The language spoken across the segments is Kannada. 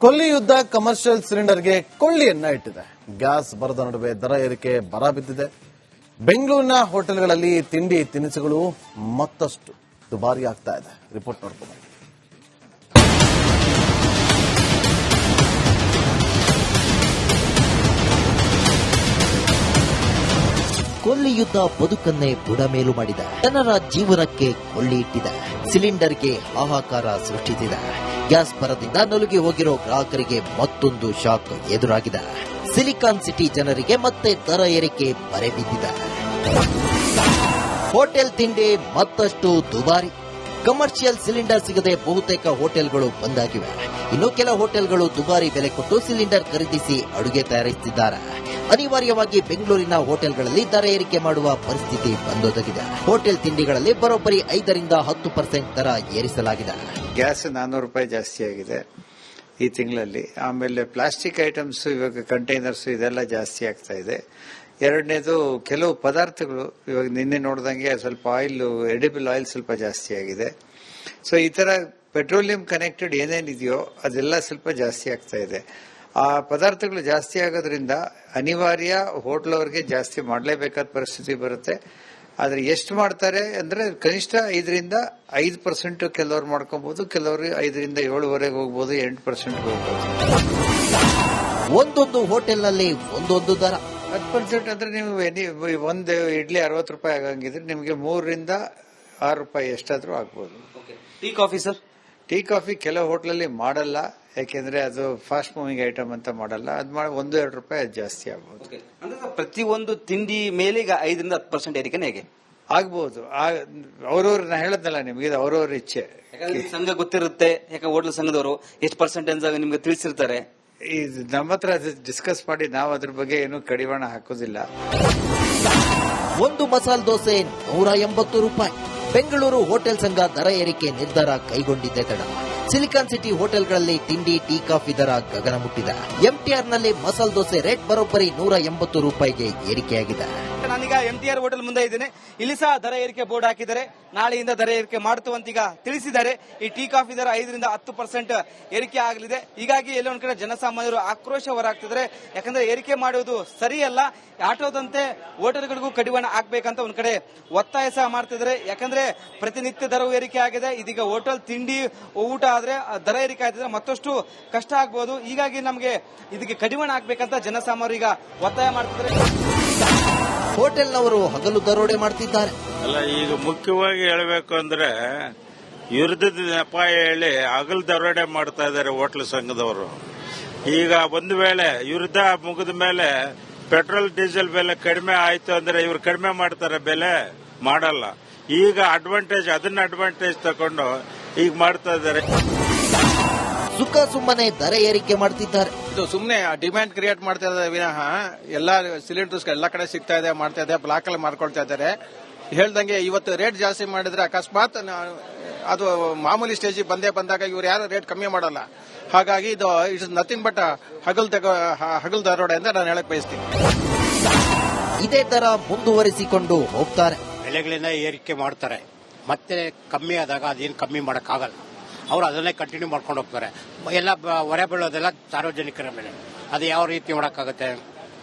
ಕೊಲ್ಲಿ ಯುದ್ಧ ಕಮರ್ಷಿಯಲ್ ಸಿಲಿಂಡರ್ಗೆ ಕೊಳ್ಳಿಯನ್ನ ಇಟ್ಟಿದೆ. ಗ್ಯಾಸ್ ಬರದ ನಡುವೆ ದರ ಏರಿಕೆ ಬರ ಬಿದ್ದಿದೆ. ಬೆಂಗಳೂರಿನ ಹೋಟೆಲ್ಗಳಲ್ಲಿ ತಿಂಡಿ ತಿನಿಸುಗಳು ಮತ್ತಷ್ಟು ದುಬಾರಿ ಆಗ್ತಾ ಇದೆ. ರಿಪೋರ್ಟ್ ನೋಡ್ಕೊಂಡು ಕೊಲ್ಲಿ ಯುದ್ಧ ಬದುಕನ್ನೇ ಬುಡಮೇಲು ಮಾಡಿದೆ. ಜನರ ಜೀವನಕ್ಕೆ ಕೊಳ್ಳಿ ಇಟ್ಟಿದೆ. ಸಿಲಿಂಡರ್ಗೆ ಹಾಹಾಕಾರ ಸೃಷ್ಟಿಸಿದೆ. ಗ್ಯಾಸ್ ಬರದಿಂದ ನಲುಗಿ ಹೋಗಿರೋ ಗ್ರಾಹಕರಿಗೆ ಮತ್ತೊಂದು ಶಾಕ್ ಎದುರಾಗಿದೆ. ಸಿಲಿಕಾನ್ ಸಿಟಿ ಜನರಿಗೆ ಮತ್ತೆ ದರ ಏರಿಕೆ ಬರೆ ಬಿದ್ದಿದೆ. ಹೋಟೆಲ್ ತಿಂಡಿ ಮತ್ತಷ್ಟು ದುಬಾರಿ. ಕಮರ್ಷಿಯಲ್ ಸಿಲಿಂಡರ್ ಸಿಗದೆ ಬಹುತೇಕ ಹೋಟೆಲ್ಗಳು ಬಂದಾಗಿವೆ. ಇನ್ನು ಕೆಲ ಹೋಟೆಲ್ಗಳು ದುಬಾರಿ ಬೆಲೆ ಕೊಟ್ಟು ಸಿಲಿಂಡರ್ ಖರೀದಿಸಿ ಅಡುಗೆ ತಯಾರಿಸುತ್ತಿದ್ದಾರೆ. ಅನಿವಾರ್ಯವಾಗಿ ಬೆಂಗಳೂರಿನ ಹೋಟೆಲ್ಗಳಲ್ಲಿ ದರ ಏರಿಕೆ ಮಾಡುವ ಪರಿಸ್ಥಿತಿ ಬಂದೊದಗಿದೆ. ಹೋಟೆಲ್ ತಿಂಡಿಗಳಲ್ಲಿ ಬರೋಬ್ಬರಿ 5 ರಿಂದ 10% ದರ ಏರಿಸಲಾಗಿದೆ. ಗ್ಯಾಸ್ 400 ರೂಪಾಯಿ ಜಾಸ್ತಿ ಆಗಿದೆ ಈ ತಿಂಗಳಲ್ಲಿ. ಆಮೇಲೆ ಪ್ಲಾಸ್ಟಿಕ್ ಐಟಮ್ಸ್, ಇವಾಗ ಕಂಟೈನರ್ಸ್ ಇದೆಲ್ಲ ಜಾಸ್ತಿ ಆಗ್ತಾ ಇದೆ. ಎರಡನೇದು, ಕೆಲವು ಪದಾರ್ಥಗಳು ಇವಾಗ ನಿನ್ನೆ ನೋಡಿದಂಗೆ ಸ್ವಲ್ಪ ಆಯಿಲ್, ಎಡಿಬಲ್ ಆಯಿಲ್ ಸ್ವಲ್ಪ ಜಾಸ್ತಿ ಆಗಿದೆ. ಸೊ ಈ ತರ ಪೆಟ್ರೋಲಿಯಂ ಕನೆಕ್ಟೆಡ್ ಏನೇನಿದೆಯೋ ಅದೆಲ್ಲ ಸ್ವಲ್ಪ ಜಾಸ್ತಿ ಆಗ್ತಾ ಇದೆ. ಆ ಪದಾರ್ಥಗಳು ಜಾಸ್ತಿ ಆಗೋದ್ರಿಂದ ಅನಿವಾರ್ಯ ಹೋಟ್ಲ್ ಅವ್ರಿಗೆ ಜಾಸ್ತಿ ಮಾಡಲೇಬೇಕಾದ ಪರಿಸ್ಥಿತಿ ಬರುತ್ತೆ. ಆದ್ರೆ ಎಷ್ಟು ಮಾಡ್ತಾರೆ ಅಂದ್ರೆ ಕನಿಷ್ಠ 5 ರಿಂದ 5% ಕೆಲವರು ಮಾಡ್ಕೊಬಹುದು, ಕೆಲವರು 5 ರಿಂದ 7% ಹೋಗ್ಬೋದು, 8% ಹೋಗ್ಬೋದು. ಒಂದೊಂದು ಹೋಟೆಲ್ನಲ್ಲಿ ಒಂದೊಂದು ದರ. 10% ಅಂದ್ರೆ ನೀವು ಒಂದು ಇಡ್ಲಿ 60 ರೂಪಾಯಿ ಆಗಂಗಿದ್ರೆ ನಿಮಗೆ 3 ರಿಂದ 6 ರೂಪಾಯಿ ಎಷ್ಟಾದ್ರೂ ಆಗ್ಬೋದು. Tea coffee sir? Tea coffee ಕೆಲವು ಹೋಟ್ಲಲ್ಲಿ ಮಾಡಲ್ಲ, ಯಾಕೆಂದ್ರೆ ಅದು ಫಾಸ್ಟ್ ಮೂವಿಂಗ್ ಐಟಮ್ ಅಂತ ಮಾಡಲ್ಲ. ಅದು ಮಾಡಿ 1-2 ರೂಪಾಯಿ ಅದು ಜಾಸ್ತಿ ಆಗ್ಬೋದು. ಅಂದ್ರೆ ಪ್ರತಿಯೊಂದು ತಿಂಡಿ ಮೇಲೆ ಈಗ 5 ರಿಂದ 10% ಏರಿಕೆನೇ ಹೇಗೆ ಆಗ್ಬಹುದು. ಅವ್ರವ್ರ ನಾ ಹೇಳದ್ನಲ್ಲ ನಿಮ್ಗೆ, ಇದು ಅವ್ರವ್ರ ಇಚ್ಛೆ. ಸಂಘ ಗೊತ್ತಿರುತ್ತೆ, ಯಾಕೆ ಹೋಟ್ಲ್ ಸಂಘದವರು ಎಷ್ಟು ಪರ್ಸೆಂಟೇಜ್ ನಿಮ್ಗೆ ತಿಳಿಸಿರ್ತಾರೆ. ನಮ್ಮ ಹತ್ರ ಡಿಸ್ಕಸ್ ಮಾಡಿ ನಾವು ಅದ್ರ ಬಗ್ಗೆ ಏನು ಕಡಿವಾಣ ಹಾಕೋದಿಲ್ಲ. ಒಂದು ಮಸಾಲೆ ದೋಸೆ 180 ರೂಪಾಯಿ. ಬೆಂಗಳೂರು ಹೋಟೆಲ್ ಸಂಘ ದರ ಏರಿಕೆ ನಿರ್ಧಾರ ಕೈಗೊಂಡಿದ್ದೆ ತಡ. ಸಿಲಿಕಾನ್ ಸಿಟಿ ಹೋಟೆಲ್ಗಳಲ್ಲಿ ತಿಂಡಿ, ಟೀ, ಕಾಫಿ ದರ ಗಗನ ಮುಟ್ಟಿದೆ. ಎಂಟಿಆರ್ನಲ್ಲಿ ಮಸಾಲೆ ದೋಸೆ ರೇಟ್ ಬರೋಬ್ಬರಿ 180 ರೂಪಾಯಿಗೆ ಏರಿಕೆಯಾಗಿದೆ. ನಾನೀಗ ಎಂಟಿಆರ್ ಹೋಟೆಲ್ ಮುಂದೆ ಇದ್ದೇನೆ. ಇಲ್ಲಿ ಸಹ ದರ ಏರಿಕೆ ಬೋರ್ಡ್ ಹಾಕಿದ್ದಾರೆ. ನಾಳೆಯಿಂದ ದರ ಏರಿಕೆ ಮಾಡ್ತು ಅಂತ ಈಗ ತಿಳಿಸಿದ್ದಾರೆ. ಈ ಟೀ ಕಾಫಿ ದರ 5 ರಿಂದ 10% ಏರಿಕೆ ಆಗಲಿದೆ. ಹೀಗಾಗಿ ಎಲ್ಲೋ ಒಂದ್ ಕಡೆ ಜನಸಾಮಾನ್ಯರು ಆಕ್ರೋಶ ಹೊರಹಾಕ್ತಿದ್ದಾರೆ. ಯಾಕಂದ್ರೆ ಏರಿಕೆ ಮಾಡುವುದು ಸರಿಯಲ್ಲ, ಆಟೋದಂತೆ ಹೋಟೆಲ್ಗಳಿಗೂ ಕಡಿವಾಣ ಹಾಕ್ಬೇಕಂತ ಒಂದ್ ಕಡೆ ಒತ್ತಾಯ ಸಹ ಮಾಡ್ತಿದ್ದಾರೆ. ಯಾಕಂದ್ರೆ ಪ್ರತಿನಿತ್ಯ ದರವು ಏರಿಕೆ ಆಗಿದೆ. ಇದೀಗ ಹೋಟೆಲ್ ತಿಂಡಿ ಊಟ ಆದ್ರೆ ದರ ಏರಿಕೆ ಆಯ್ತಿದ್ರೆ ಮತ್ತಷ್ಟು ಕಷ್ಟ ಆಗ್ಬಹುದು. ಹೀಗಾಗಿ ನಮಗೆ ಇದಕ್ಕೆ ಕಡಿವಾಣ ಹಾಕ್ಬೇಕಂತ ಜನಸಾಮಾನ್ಯರು ಈಗ ಒತ್ತಾಯ ಮಾಡ್ತಿದ್ದಾರೆ. ಹೋಟೆಲ್ನವರು ಹಗಲು ದರೋಡೆ ಮಾಡ್ತಿದ್ದಾರೆ. ಅಲ್ಲ, ಈಗ ಮುಖ್ಯವಾಗಿ ಹೇಳಬೇಕು ಅಂದ್ರೆ ಯುದ್ಧದ ನೆಪ ಹೇಳಿ ಹಗಲು ದರೋಡೆ ಮಾಡ್ತಾ ಇದ್ದಾರೆ ಹೋಟ್ಲ್ ಸಂಘದವರು. ಈಗ ಒಂದು ವೇಳೆ ಯುದ್ಧ ಮುಗಿದ ಮೇಲೆ ಪೆಟ್ರೋಲ್ ಡೀಸೆಲ್ ಬೆಲೆ ಕಡಿಮೆ ಆಯ್ತು ಅಂದ್ರೆ ಇವ್ರು ಕಡಿಮೆ ಮಾಡ್ತಾರೆ, ಬೆಲೆ ಮಾಡಲ್ಲ. ಈಗ ಅದನ್ನ ಅಡ್ವಾಂಟೇಜ್ ತಗೊಂಡು ಈಗ ಮಾಡ್ತಾ ಇದ್ದಾರೆ. ಸುಖ ಸುಮ್ಮನೆ ದರ ಏರಿಕೆ ಮಾಡ್ತಿದ್ದಾರೆ. ಇದು ಸುಮ್ಮನೆ ಡಿಮ್ಯಾಂಡ್ ಕ್ರಿಯೇಟ್ ಮಾಡ್ತಾ ಇದ್ದಾರೆ ವಿನಃ ಎಲ್ಲಾ ಸಿಲಿಂಡರ್ಸ್ ಎಲ್ಲ ಕಡೆ ಸಿಗ್ತಾ ಇದೆ, ಮಾಡ್ತಾ ಇದೆ, ಬ್ಲಾಕ್ ಅಲ್ಲಿ ಮಾರ್ಕೊಳ್ತಾ ಇದ್ದಾರೆ. ಹೇಳ್ದಂಗೆ ಇವತ್ತು ರೇಟ್ ಜಾಸ್ತಿ ಮಾಡಿದ್ರೆ ಅಕಸ್ಮಾತ್ ಅದು ಮಾಮೂಲಿ ಸ್ಟೇಜ್ ಬಂದಾಗ ಇವ್ರು ಯಾರು ರೇಟ್ ಕಮ್ಮಿ ಮಾಡಲ್ಲ. ಹಾಗಾಗಿ ಇದು ಇಟ್ಸ್ ನಥಿಂಗ್ ಬಟ್ ಹಗಲ್ ದರೋಡೆ ಅಂತ ನಾನು ಹೇಳಕ್ ಬಯಸ್ತೀನಿ. ಇದೇ ತರ ಮುಂದುವರಿಸಿಕೊಂಡು ಹೋಗ್ತಾರೆ. ಬೆಲೆಗಳನ್ನ ಏರಿಕೆ ಮಾಡ್ತಾರೆ, ಮತ್ತೆ ಕಮ್ಮಿ ಆದಾಗ ಅದೇನು ಕಮ್ಮಿ ಮಾಡಕ್ಕಾಗಲ್ಲ. ಅವರು ಅದನ್ನೇ ಕಂಟಿನ್ಯೂ ಮಾಡ್ಕೊಂಡು ಹೋಗ್ತಾರೆ. ಎಲ್ಲ ಹೊರೆ ಬೀಳೋದೆಲ್ಲ ಸಾರ್ವಜನಿಕರ ಮೇಲೆ. ಅದು ಯಾವ ರೀತಿ ಮಾಡಕ್ಕಾಗುತ್ತೆ?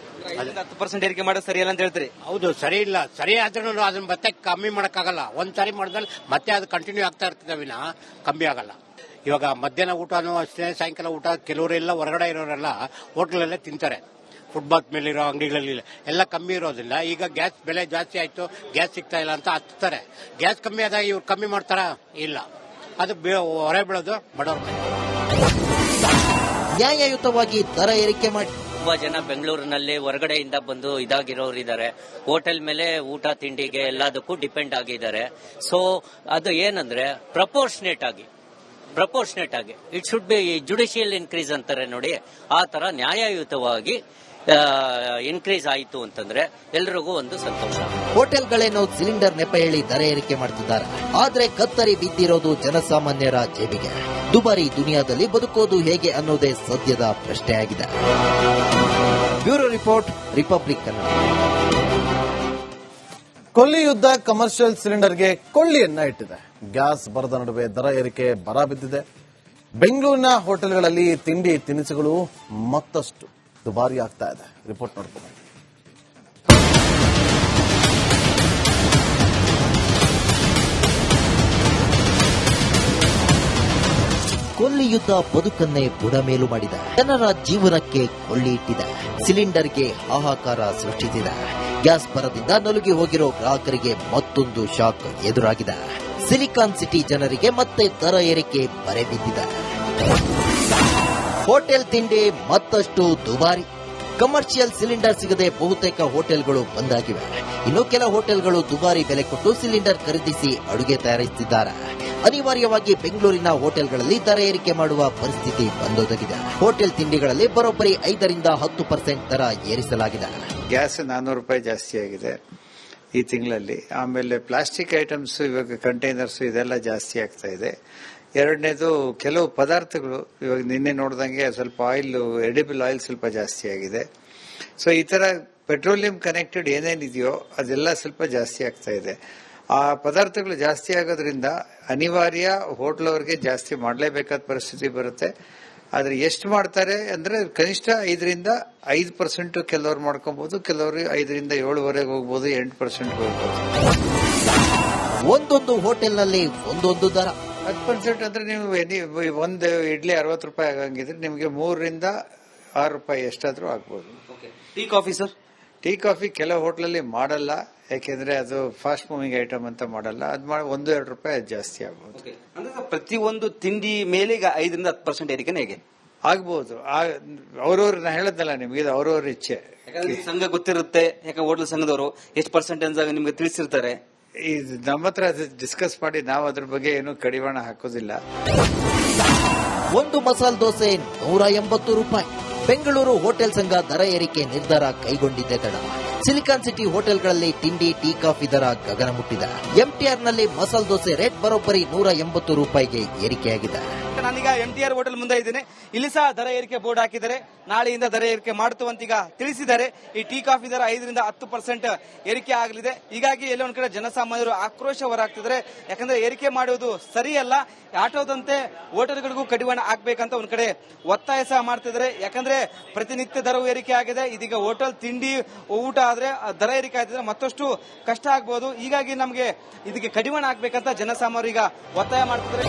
10% ಏರಿಕೆ ಮಾಡೋದು ಸರಿಯಲ್ಲ ಅಂತ ಹೇಳ್ತೀರಿ? ಹೌದು, ಸರಿ ಇಲ್ಲ. ಸರಿ ಆದ್ರೂ ಅದನ್ನ ಮತ್ತೆ ಕಮ್ಮಿ ಮಾಡಕ್ಕಾಗಲ್ಲ. ಒಂದ್ಸಾರಿ ಮಾಡಿದ್ಮೇಲೆ ಮತ್ತೆ ಅದು ಕಂಟಿನ್ಯೂ ಆಗ್ತಾ ಇರ್ತದೆ ವಿನಃ ಕಮ್ಮಿ ಆಗಲ್ಲ. ಇವಾಗ ಮಧ್ಯಾಹ್ನ ಊಟನೂ ಅಷ್ಟೇ, ಸಾಯಂಕಾಲ ಊಟ ಕೆಲವರೆಲ್ಲ ಹೊರಗಡೆ ಇರೋರೆಲ್ಲ ಹೋಟ್ಲಲ್ಲೇ ತಿಂತಾರೆ. ಫುಟ್ಪಾತ್ ಮೇಲಿರೋ ಅಂಗಡಿಗಳಲ್ಲಿ ಎಲ್ಲ ಕಮ್ಮಿ ಇರೋದ್ರಿಂದ ಈಗ ಗ್ಯಾಸ್ ಬೆಲೆ ಜಾಸ್ತಿ ಆಯ್ತು, ಗ್ಯಾಸ್ ಸಿಗ್ತಾ ಇಲ್ಲ ಅಂತ ಹಚ್ತಾರೆ. ಗ್ಯಾಸ್ ಕಮ್ಮಿ ಆದಾಗ ಇವ್ರು ಕಮ್ಮಿ ಮಾಡ್ತಾರ? ಇಲ್ಲ. ಅದು ಹೊರೆ ಬೀಳೋದು ಬಡವ್ರ ಮೇಲೆ. ನ್ಯಾಯಯುತವಾಗಿ ದರ ಏರಿಕೆ ಮಾಡಿ. ತುಂಬಾ ಜನ ಬೆಂಗಳೂರಿನಲ್ಲಿ ಹೊರಗಡೆಯಿಂದ ಬಂದು ಇದಾಗಿರೋರು ಇದ್ದಾರೆ. ಹೋಟೆಲ್ ಮೇಲೆ ಊಟ ತಿಂಡಿಗೆ ಎಲ್ಲದಕ್ಕೂ ಡಿಪೆಂಡ್ ಆಗಿದ್ದಾರೆ. ಸೊ ಅದು ಏನಂದ್ರೆ ಪ್ರಪೋರ್ಷನೇಟ್ ಆಗಿ it should be judicial increase ಅಂತಾರೆ ನೋಡಿ, ಆ ತರ ನ್ಯಾಯಯುತವಾಗಿ ಇನ್ಕ್ರೀಸ್ ಆಯಿತು ಅಂತಂದ್ರೆ ಎಲ್ರಿಗೂ ಒಂದು ಸಂತೋಷ. ಹೋಟೆಲ್ಗಳೇನೋ ಸಿಲಿಂಡರ್ ನೆಪ ಹೇಳಿ ದರ ಏರಿಕೆ ಮಾಡ್ತಿದ್ದಾರೆ. ಆದ್ರೆ ಕತ್ತರಿ ಬಿದ್ದಿರೋದು ಜನಸಾಮಾನ್ಯರ ಜೇಬಿಗೆ. ದುಬಾರಿ ದುನಿಯಾದಲ್ಲಿ ಬದುಕೋದು ಹೇಗೆ ಅನ್ನೋದೇ ಸದ್ಯದ ಪ್ರಶ್ನೆ ಆಗಿದೆ. Bureau report, republic Kannada. ಕೊಲ್ಲಿ ಯುದ್ಧ ಕಮರ್ಷಿಯಲ್ ಸಿಲಿಂಡರ್ಗೆ ಕೊಳ್ಳಿಯನ್ನ ಇಟ್ಟಿದೆ. ಗ್ಯಾಸ್ ಬರದ ನಡುವೆ ದರ ಏರಿಕೆ ಬರ ಬಿದ್ದಿದೆ. ಬೆಂಗಳೂರಿನ ಹೋಟೆಲ್ಗಳಲ್ಲಿ ತಿಂಡಿ ತಿನಿಸುಗಳು ಮತ್ತಷ್ಟು ದುಬಾರಿ ಆಗ್ತಾ ಇದೆ. ರಿಪೋರ್ಟ್ ನೋಡ್ಕೊಂಡು ಕೊಲ್ಲಿ ಯುದ್ಧ ಬದುಕನ್ನೇ ಬುಡಮೇಲು ಮಾಡಿದೆ. ಜನರ ಜೀವನಕ್ಕೆ ಕೊಳ್ಳಿ ಇಟ್ಟಿದೆ. ಸಿಲಿಂಡರ್ಗೆ ಹಾಹಾಕಾರ ಸೃಷ್ಟಿಸಿದೆ. ಗ್ಯಾಸ್ ಬರದಿಂದ ನಲುಗಿ ಹೋಗಿರೋ ಗ್ರಾಹಕರಿಗೆ ಮತ್ತೊಂದು ಶಾಕ್ ಎದುರಾಗಿದೆ. ಸಿಲಿಕಾನ್ ಸಿಟಿ ಜನರಿಗೆ ಮತ್ತೆ ದರ ಏರಿಕೆ ಬರೆ ಬಿದ್ದಿದೆ. ಹೋಟೆಲ್ ತಿಂಡಿ ಮತ್ತಷ್ಟು ದುಬಾರಿ. ಕಮರ್ಷಿಯಲ್ ಸಿಲಿಂಡರ್ ಸಿಗದೆ ಬಹುತೇಕ ಹೋಟೆಲ್ಗಳು ಬಂದಾಗಿವೆ. ಇನ್ನು ಕೆಲ ಹೋಟೆಲ್ಗಳು ದುಬಾರಿ ಬೆಲೆ ಕೊಟ್ಟು ಸಿಲಿಂಡರ್ ಖರೀದಿಸಿ ಅಡುಗೆ ತಯಾರಿಸುತ್ತಿದ್ದಾರೆ. ಅನಿವಾರ್ಯವಾಗಿ ಬೆಂಗಳೂರಿನ ಹೋಟೆಲ್ಗಳಲ್ಲಿ ದರ ಏರಿಕೆ ಮಾಡುವ ಪರಿಸ್ಥಿತಿ ಬಂದೊದಗಿದೆ. ಹೋಟೆಲ್ ತಿಂಡಿಗಳಲ್ಲಿ ಬರೋಬ್ಬರಿ 5 ರಿಂದ 10% ದರ ಏರಿಸಲಾಗಿದೆ. ಗ್ಯಾಸ್ 400 ರೂಪಾಯಿ ಜಾಸ್ತಿ ಆಗಿದೆ ಈ ತಿಂಗಳಲ್ಲಿ. ಆಮೇಲೆ ಪ್ಲಾಸ್ಟಿಕ್ ಐಟಮ್ಸ್, ಇವಾಗ ಕಂಟೈನರ್ಸ್ ಇದೆಲ್ಲ ಜಾಸ್ತಿ ಆಗ್ತಾ ಇದೆ. ಎರಡನೇದು, ಕೆಲವು ಪದಾರ್ಥಗಳು ಇವಾಗ ನಿನ್ನೆ ನೋಡ್ದಂಗೆ ಸ್ವಲ್ಪ ಆಯಿಲ್, ಎಡಿಬಲ್ ಆಯಿಲ್ ಸ್ವಲ್ಪ ಜಾಸ್ತಿ ಆಗಿದೆ. ಸೊ ಈ ತರ ಪೆಟ್ರೋಲಿಯಂ ಕನೆಕ್ಟೆಡ್ ಏನೇನಿದೆಯೋ ಅದೆಲ್ಲ ಸ್ವಲ್ಪ ಜಾಸ್ತಿ ಆಗ್ತಾ ಇದೆ. ಆ ಪದಾರ್ಥಗಳು ಜಾಸ್ತಿ ಆಗೋದ್ರಿಂದ ಅನಿವಾರ್ಯ ಹೋಟ್ಲ್ ಅವ್ರಿಗೆ ಜಾಸ್ತಿ ಮಾಡಲೇಬೇಕಾದ ಪರಿಸ್ಥಿತಿ ಬರುತ್ತೆ. ಆದ್ರೆ ಎಷ್ಟು ಮಾಡ್ತಾರೆ ಅಂದ್ರೆ ಕನಿಷ್ಠ 5 ರಿಂದ 5% ಕೆಲವರು ಮಾಡ್ಕೊಬಹುದು, ಕೆಲವರು 5 ರಿಂದ 7% ಹೋಗ್ಬೋದು, 8% ಹೋಗ್ಬೋದು. ಒಂದೊಂದು ಹೋಟೆಲ್ನಲ್ಲಿ ಒಂದೊಂದು ದರ. 10% ಅಂದ್ರೆ ನೀವು ಒಂದು ಇಡ್ಲಿ 60 ರೂಪಾಯಿ ಆಗಂಗಿದ್ರೆ ನಿಮಗೆ 3 ರಿಂದ 6 ರೂಪಾಯಿ ಎಷ್ಟಾದ್ರೂ ಆಗ್ಬೋದು. Tea coffee sir? Tea coffee ಕೆಲವು ಹೋಟ್ಲಲ್ಲಿ ಮಾಡಲ್ಲ, ಯಾಕೆಂದ್ರೆ ಅದು ಫಾಸ್ಟ್ ಮೂವಿಂಗ್ ಐಟಮ್ ಅಂತ ಮಾಡಲ್ಲ. ಅದು 1-2 ರೂಪಾಯಿ ಜಾಸ್ತಿ ಆಗ್ಬೋದು. ಅಂದ್ರೆ ಪ್ರತಿಯೊಂದು ತಿಂಡಿ ಮೇಲೆ ಈಗ 5 ರಿಂದ 10% ಏರಿಕೆ ಹೇಗೆ ಆಗ್ಬಹುದು. ಅವ್ರವ್ರು ನಾ ಹೇಳದ್ನಲ್ಲ ನಿಮ್ಗೆ, ಇದು ಅವ್ರವ್ರ ಇಚ್ಛೆ. ಸಂಘ ಗೊತ್ತಿರುತ್ತೆ, ಯಾಕೆ ಹೋಟೆಲ್ ಸಂಘದವರು ಎಷ್ಟು ಪರ್ಸೆಂಟೇಜ್ ನಿಮ್ಗೆ ತಿಳಿಸಿರ್ತಾರೆ. ನಮ್ಮ ಹತ್ರ ಡಿಸ್ಕಸ್ ಮಾಡಿ ನಾವು ಅದ್ರ ಬಗ್ಗೆ ಏನು ಕಡಿವಾಣ ಹಾಕೋದಿಲ್ಲ. ಒಂದು ಮಸಾಲೆ ದೋಸೆ 180 ರೂಪಾಯಿ. ಬೆಂಗಳೂರು ಹೋಟೆಲ್ ಸಂಘ ದರ ಏರಿಕೆ ನಿರ್ಧಾರ ಕೈಗೊಂಡಿದ್ದೆ ತಡ. ಸಿಲಿಕಾನ್ ಸಿಟಿ ಹೋಟೆಲ್ಗಳಲ್ಲಿ ತಿಂಡಿ, ಟೀ, ಕಾಫಿ ದರ ಗಗನ ಮುಟ್ಟಿದೆ. ಎಂಟಿಆರ್ನಲ್ಲಿ ಮಸಾಲೆ ದೋಸೆ ರೇಟ್ ಬರೋಬ್ಬರಿ 180 ರೂಪಾಯಿಗೆ ಏರಿಕೆಯಾಗಿದೆ. ನಾನೀಗ ಎಂಟಿಆರ್ ಹೋಟೆಲ್ ಮುಂದೆ ಇದ್ದೇನೆ. ಇಲ್ಲಿ ಸಹ ದರ ಏರಿಕೆ ಬೋರ್ಡ್ ಹಾಕಿದ್ದಾರೆ. ನಾಳೆಯಿಂದ ದರ ಏರಿಕೆ ಮಾಡುತ್ತವಂತೀಗ ತಿಳಿಸಿದ್ದಾರೆ. ಈ ಟೀ ಕಾಫಿ ದರ 5 ರಿಂದ 10% ಏರಿಕೆ ಆಗಲಿದೆ. ಹೀಗಾಗಿ ಎಲ್ಲೊಂದ್ ಕಡೆ ಜನಸಾಮಾನ್ಯರು ಆಕ್ರೋಶ ಹೊರಹಾಕ್ತಿದ್ದಾರೆ. ಯಾಕಂದ್ರೆ ಏರಿಕೆ ಮಾಡುವುದು ಸರಿಯಲ್ಲ, ಆಟೋದಂತೆ ಹೋಟೆಲ್ಗಳಿಗೂ ಕಡಿವಾಣ ಹಾಕ್ಬೇಕಂತ ಒಂದ್ ಕಡೆ ಒತ್ತಾಯ ಸಹ ಮಾಡ್ತಿದ್ದಾರೆ. ಯಾಕಂದ್ರೆ ಪ್ರತಿನಿತ್ಯ ದರವು ಏರಿಕೆ ಆಗಿದೆ. ಇದೀಗ ಹೋಟೆಲ್ ತಿಂಡಿ ಊಟ ಆದ್ರೆ ದರ ಏರಿಕೆ ಆಯ್ತಿದ್ರೆ ಮತ್ತಷ್ಟು ಕಷ್ಟ ಆಗ್ಬಹುದು. ಹೀಗಾಗಿ ನಮಗೆ ಇದಕ್ಕೆ ಕಡಿವಾಣ ಹಾಕ್ಬೇಕಂತ ಜನಸಾಮಾನ್ಯರು ಈಗ ಒತ್ತಾಯ ಮಾಡ್ತಿದ್ದಾರೆ.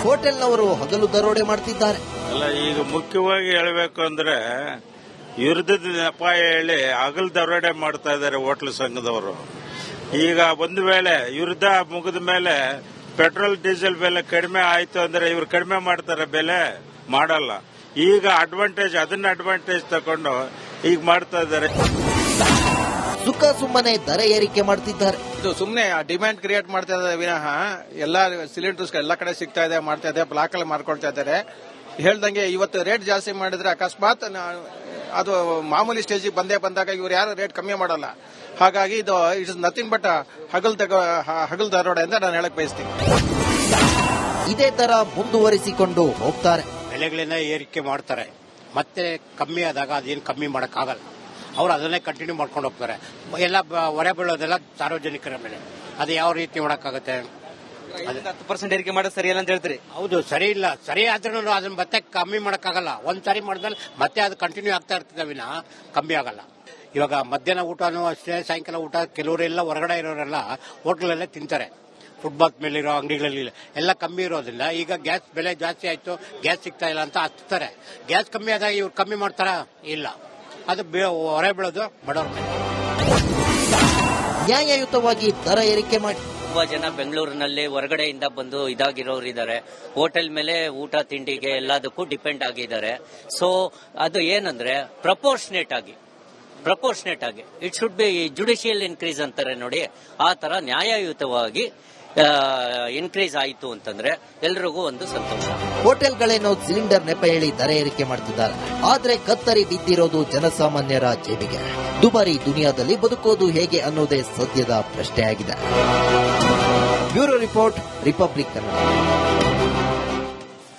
ಹೋಟೆಲ್ನವರು ಹಗಲು ದರೋಡೆ ಮಾಡ್ತಿದ್ದಾರೆ. ಅಲ್ಲ, ಈಗ ಮುಖ್ಯವಾಗಿ ಹೇಳಬೇಕು ಅಂದ್ರೆ ಯುದ್ಧದ ಅಪಾಯ ಹೇಳಿ ಹಗಲು ದರೋಡೆ ಮಾಡ್ತಾ ಇದ್ದಾರೆ ಹೋಟ್ಲ್ ಸಂಘದವರು. ಈಗ ಒಂದು ವೇಳೆ ಯುದ್ಧ ಮುಗಿದ ಮೇಲೆ ಪೆಟ್ರೋಲ್ ಡೀಸೆಲ್ ಬೆಲೆ ಕಡಿಮೆ ಆಯ್ತು ಅಂದ್ರೆ ಇವ್ರು ಕಡಿಮೆ ಮಾಡ್ತಾರೆ, ಬೆಲೆ ಮಾಡಲ್ಲ. ಈಗ ಅದನ್ನ ಅಡ್ವಾಂಟೇಜ್ ತಗೊಂಡು ಈಗ ಮಾಡ್ತಾ ಇದ್ದಾರೆ. ಸುಖ ಸುಮ್ಮನೆ ದರ ಏರಿಕೆ ಮಾಡ್ತಿದ್ದಾರೆ. ಇದು ಸುಮ್ಮನೆ ಡಿಮ್ಯಾಂಡ್ ಕ್ರಿಯೇಟ್ ಮಾಡ್ತಾ ಇದ್ದಾರೆ ವಿನಃ ಎಲ್ಲಾ ಸಿಲಿಂಡರ್ಸ್ ಎಲ್ಲ ಕಡೆ ಸಿಗ್ತಾ ಇದೆ, ಮಾಡ್ತಾ ಇದೆ, ಬ್ಲಾಕ್ ಅಲ್ಲಿ ಮಾರ್ಕೊಳ್ತಾ ಇದ್ದಾರೆ. ಹೇಳ್ದಂಗೆ ಇವತ್ತು ರೇಟ್ ಜಾಸ್ತಿ ಮಾಡಿದ್ರೆ ಅಕಸ್ಮಾತ್ ಅದು ಮಾಮೂಲಿ ಸ್ಟೇಜಿಗೆ ಬಂದಾಗ ಇವ್ರು ಯಾರು ರೇಟ್ ಕಮ್ಮಿ ಮಾಡಲ್ಲ. ಹಾಗಾಗಿ ಇದು ಇಟ್ಸ್ ನಥಿಂಗ್ ಬಟ್ ಹಗಲ್ ದರೋಡೆ ಅಂತ ನಾನು ಹೇಳಕ್ ಬಯಸ್ತೀನಿ. ಇದೇ ತರ ಮುಂದುವರಿಸಿಕೊಂಡು ಹೋಗ್ತಾರೆ. ಬೆಲೆಗಳನ್ನ ಏರಿಕೆ ಮಾಡ್ತಾರೆ, ಮತ್ತೆ ಕಮ್ಮಿ ಆದಾಗ ಅದೇನು ಕಮ್ಮಿ ಮಾಡಕ್ಕಾಗಲ್ಲ. ಅವ್ರು ಅದನ್ನೇ ಕಂಟಿನ್ಯೂ ಮಾಡ್ಕೊಂಡು ಹೋಗ್ತಾರೆ. ಎಲ್ಲ ಹೊರೆ ಬೀಳೋದೆಲ್ಲ ಸಾರ್ವಜನಿಕರ ಮೇಲೆ. ಅದು ಯಾವ ರೀತಿ ಮಾಡಕ್ಕಾಗತ್ತೆ? 10% ಏರಿಕೆ ಮಾಡೋದು ಸರಿಯಲ್ಲ ಅಂತ ಹೇಳ್ತೀರಿ? ಹೌದು, ಸರಿ ಇಲ್ಲ. ಸರಿ ಆದ್ರೂ ಅದನ್ನ ಮತ್ತೆ ಕಮ್ಮಿ ಮಾಡಕ್ಕಾಗಲ್ಲ. ಒಂದ್ಸರಿ ಮಾಡಿದ್ರೆ ಮತ್ತೆ ಅದು ಕಂಟಿನ್ಯೂ ಆಗ್ತಾ ಇರ್ತದೆ ವಿನ ಕಮ್ಮಿ ಆಗಲ್ಲ. ಇವಾಗ ಮಧ್ಯಾಹ್ನ ಊಟನೂ ಅಷ್ಟೇ, ಸಾಯಂಕಾಲ ಊಟ ಕೆಲವರೆಲ್ಲ ಹೊರಗಡೆ ಇರೋರೆಲ್ಲ ಹೋಟ್ಲಲ್ಲೇ ತಿಂತಾರೆ. ಫುಟ್ಪಾತ್ ಮೇಲಿರೋ ಅಂಗಡಿಗಳಲ್ಲಿ ಎಲ್ಲ ಕಮ್ಮಿ ಇರೋದ್ರಿಂದ ಈಗ ಗ್ಯಾಸ್ ಬೆಲೆ ಜಾಸ್ತಿ ಆಯ್ತು, ಗ್ಯಾಸ್ ಸಿಗ್ತಾ ಇಲ್ಲ ಅಂತ ಹಚ್ತಾರೆ. ಗ್ಯಾಸ್ ಕಮ್ಮಿ ಆದಾಗ ಇವ್ರು ಕಮ್ಮಿ ಮಾಡ್ತಾರ? ಇಲ್ಲ. ಅದು ಹೊರೆ ಬೀಳೋದು ಬಡವ್ರ ಮೇಲೆ. ನ್ಯಾಯಯುತವಾಗಿ ದರ ಏರಿಕೆ ಮಾಡಿ. ತುಂಬಾ ಜನ ಬೆಂಗಳೂರಿನಲ್ಲಿ ಹೊರಗಡೆಯಿಂದ ಬಂದು ಇದಾಗಿರೋರು ಇದ್ದಾರೆ. ಹೋಟೆಲ್ ಮೇಲೆ ಊಟ ತಿಂಡಿಗೆ ಎಲ್ಲದಕ್ಕೂ ಡಿಪೆಂಡ್ ಆಗಿದ್ದಾರೆ. ಸೊ ಅದು ಏನಂದ್ರೆ ಪ್ರಪೋರ್ಷನೇಟ್ ಆಗಿ it should be judicial increase ಅಂತಾರೆ ನೋಡಿ, ಆ ತರ ನ್ಯಾಯಯುತವಾಗಿ ಇನ್ಕ್ರೀಸ್ ಆಯಿತು ಅಂತಂದ್ರೆ ಎಲ್ರಿಗೂ ಒಂದು ಸಂತೋಷ. ಹೋಟೆಲ್ಗಳೇನೋ ಸಿಲಿಂಡರ್ ನೆಪ ಹೇಳಿ ದರ ಏರಿಕೆ ಮಾಡ್ತಿದ್ದಾರೆ. ಆದ್ರೆ ಕತ್ತರಿ ಬಿದ್ದಿರೋದು ಜನಸಾಮಾನ್ಯರ ಜೇಬಿಗೆ. ದುಬಾರಿ ದುನಿಯಾದಲ್ಲಿ ಬದುಕೋದು ಹೇಗೆ ಅನ್ನೋದೇ ಸದ್ಯದ ಪ್ರಶ್ನೆಯಾಗಿದೆ. Bureau report, republic Kannada.